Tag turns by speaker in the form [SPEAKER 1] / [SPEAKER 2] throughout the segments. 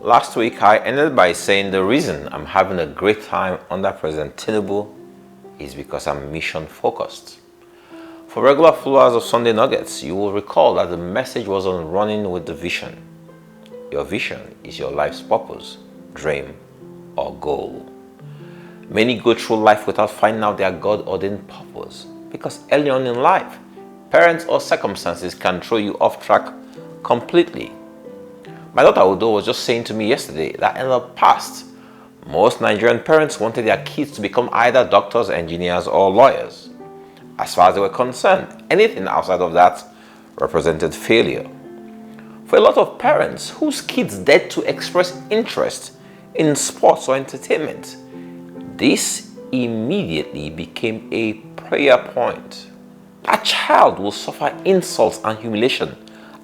[SPEAKER 1] Last week, I ended by saying the reason I'm having a great time under President Tinubu is because I'm mission focused. For regular followers of Sunday Nuggets, you will recall that the message was on running with the vision. Your vision is your life's purpose, dream, or goal. Many go through life without finding out their God-ordained purpose because early on in life, parents or circumstances can throw you off track completely. My daughter Udo was just saying to me yesterday that in the past, most Nigerian parents wanted their kids to become either doctors, engineers, or lawyers. As far as they were concerned, anything outside of that represented failure. For a lot of parents whose kids dared to express interest in sports or entertainment, this immediately became a prayer point. That child will suffer insults and humiliation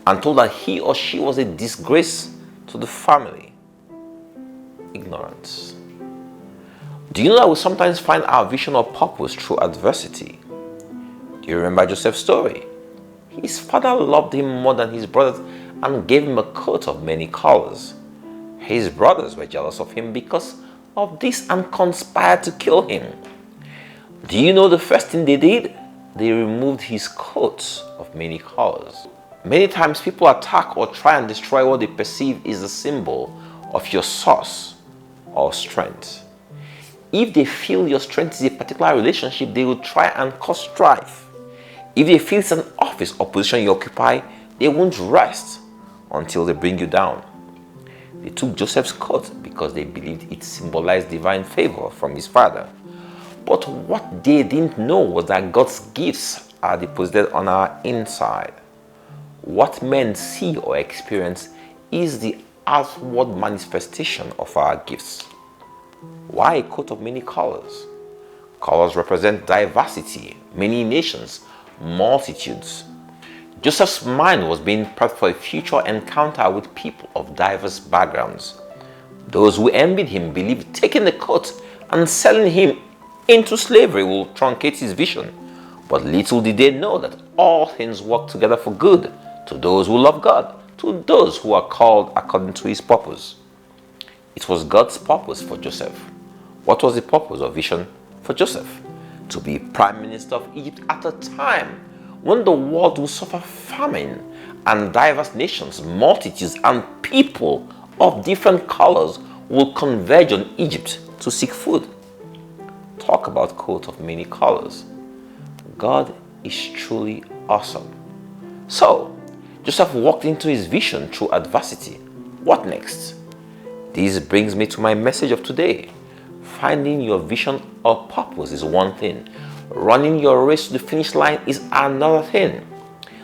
[SPEAKER 1] and told that he or she was a disgrace to the family. Ignorance. Do you know that we sometimes find our vision or purpose through adversity? Do you remember Joseph's story? His father loved him more than his brothers and gave him a coat of many colors. His brothers were jealous of him because of this and conspired to kill him. Do you know the first thing they did? They removed his coat of many colors. Many times people attack or try and destroy what they perceive is the symbol of your source or strength. If they feel your strength is a particular relationship, they will try and cause strife. If they feel it's an office or position you occupy, they won't rest until they bring you down. They took Joseph's coat because they believed it symbolized divine favor from his father. But what they didn't know was that God's gifts are deposited on our inside. What men see or experience is the outward manifestation of our gifts. Why a coat of many colors? Colors represent diversity, many nations, multitudes. Joseph's mind was being prepped for a future encounter with people of diverse backgrounds. Those who envied him believed taking the coat and selling him into slavery will truncate his vision. But little did they know that all things work together for good to those who love God, to those who are called according to his purpose. It was God's purpose for Joseph. What was the purpose or vision for Joseph? To be prime minister of Egypt at a time when the world will suffer famine and diverse nations, multitudes, and people of different colors will converge on Egypt to seek food. Talk about coat of many colors. God is truly awesome. So, Joseph walked into his vision through adversity. What next? This brings me to my message of today. Finding your vision or purpose is one thing. Running your race to the finish line is another thing.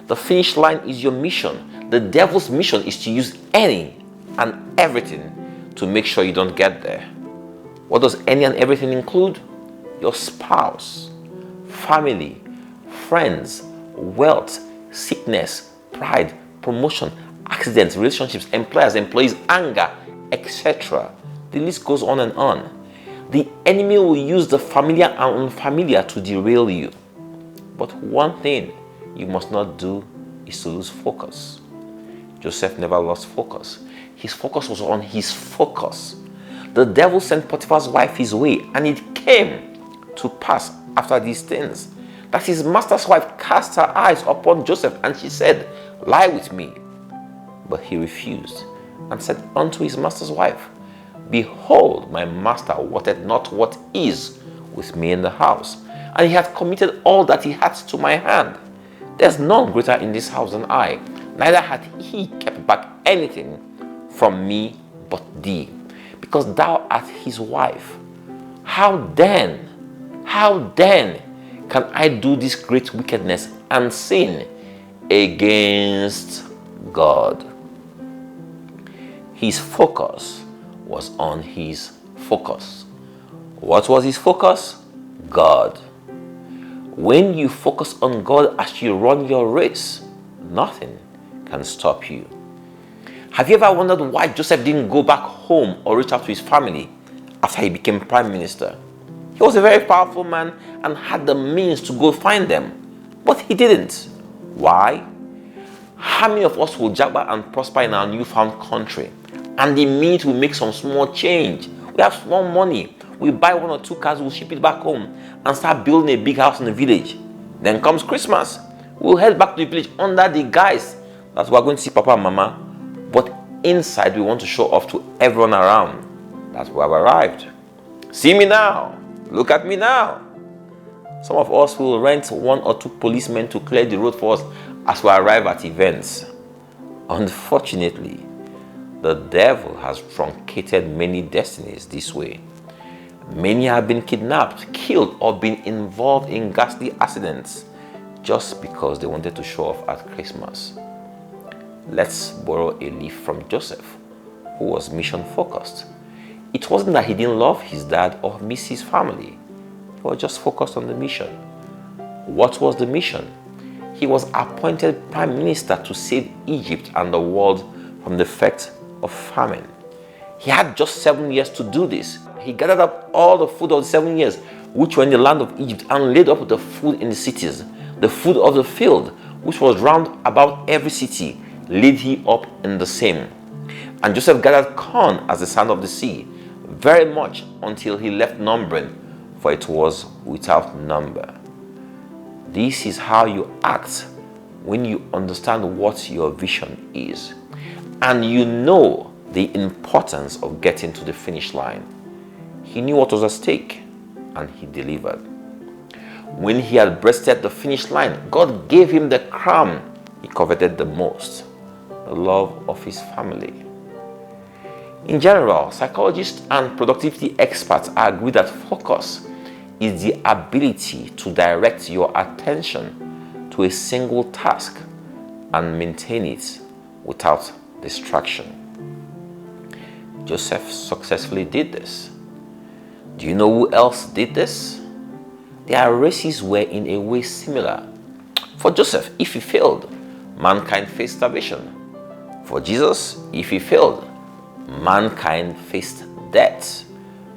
[SPEAKER 1] The finish line is your mission. The devil's mission is to use any and everything to make sure you don't get there. What does any and everything include? Your spouse, family, friends, wealth, sickness, pride, promotion, accidents, relationships, employers, employees, anger, etc. The list goes on and on. The enemy will use the familiar and unfamiliar to derail you. But one thing you must not do is to lose focus. Joseph never lost focus. His focus was on his focus. The devil sent Potiphar's wife his way, and it came to pass after these things that his master's wife cast her eyes upon Joseph, and she said, "Lie with me." But he refused and said unto his master's wife, "Behold, my master wotteth not what is with me in the house, and he hath committed all that he hath to my hand. There's none greater in this house than I, neither hath he kept back anything from me but thee, because thou art his wife. How then can I do this great wickedness and sin against God?" His focus was on his focus. What was his focus? God. When you focus on God as you run your race, nothing can stop you. Have you ever wondered why Joseph didn't go back home or reach out to his family after he became prime minister? He was a very powerful man and had the means to go find them, but he didn't. Why? How many of us will jabber and prosper in our newfound country And the minute we make some small change, we have small money, we buy 1 or 2 cars, we'll ship it back home and start building a big house in the village. Then comes Christmas. We'll head back to the village under the guise that we're going to see Papa and Mama. But inside, we want to show off to everyone around that we have arrived. See me now. Look at me now. Some of us will rent 1 or 2 policemen to clear the road for us as we arrive at events. Unfortunately, the devil has truncated many destinies this way. Many have been kidnapped, killed, or been involved in ghastly accidents just because they wanted to show off at Christmas. Let's borrow a leaf from Joseph, who was mission focused. It wasn't that he didn't love his dad or miss his family. He was just focused on the mission. What was the mission? He was appointed prime minister to save Egypt and the world from the effect of famine. He had just 7 years to do this. He gathered up all the food of the 7 years which were in the land of Egypt and laid up the food in the cities. The food of the field, which was round about every city, laid he up in the same. And Joseph gathered corn as the sand of the sea, very much until he left numbering, for it was without number. This is how you act when you understand what your vision is, and you know the importance of getting to the finish line. He knew what was at stake, and he delivered. When he had breasted the finish line, God gave him the crown he coveted the most, the love of his family. In general, psychologists and productivity experts agree that focus is the ability to direct your attention to a single task and maintain it without distraction. Joseph successfully did this. Do you know who else did this? Their races were in a way similar. For Joseph, if he failed, mankind faced starvation. For Jesus, if he failed, mankind faced death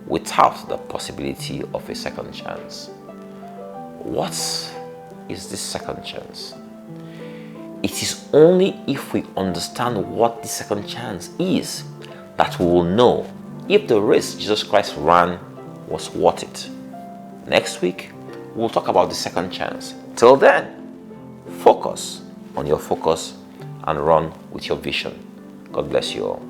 [SPEAKER 1] without the possibility of a second chance. What is this second chance? It is only if we understand what the second chance is that we will know if the race Jesus Christ ran was worth it. Next week, we'll talk about the second chance. Till then, focus on your focus and run with your vision. God bless you all.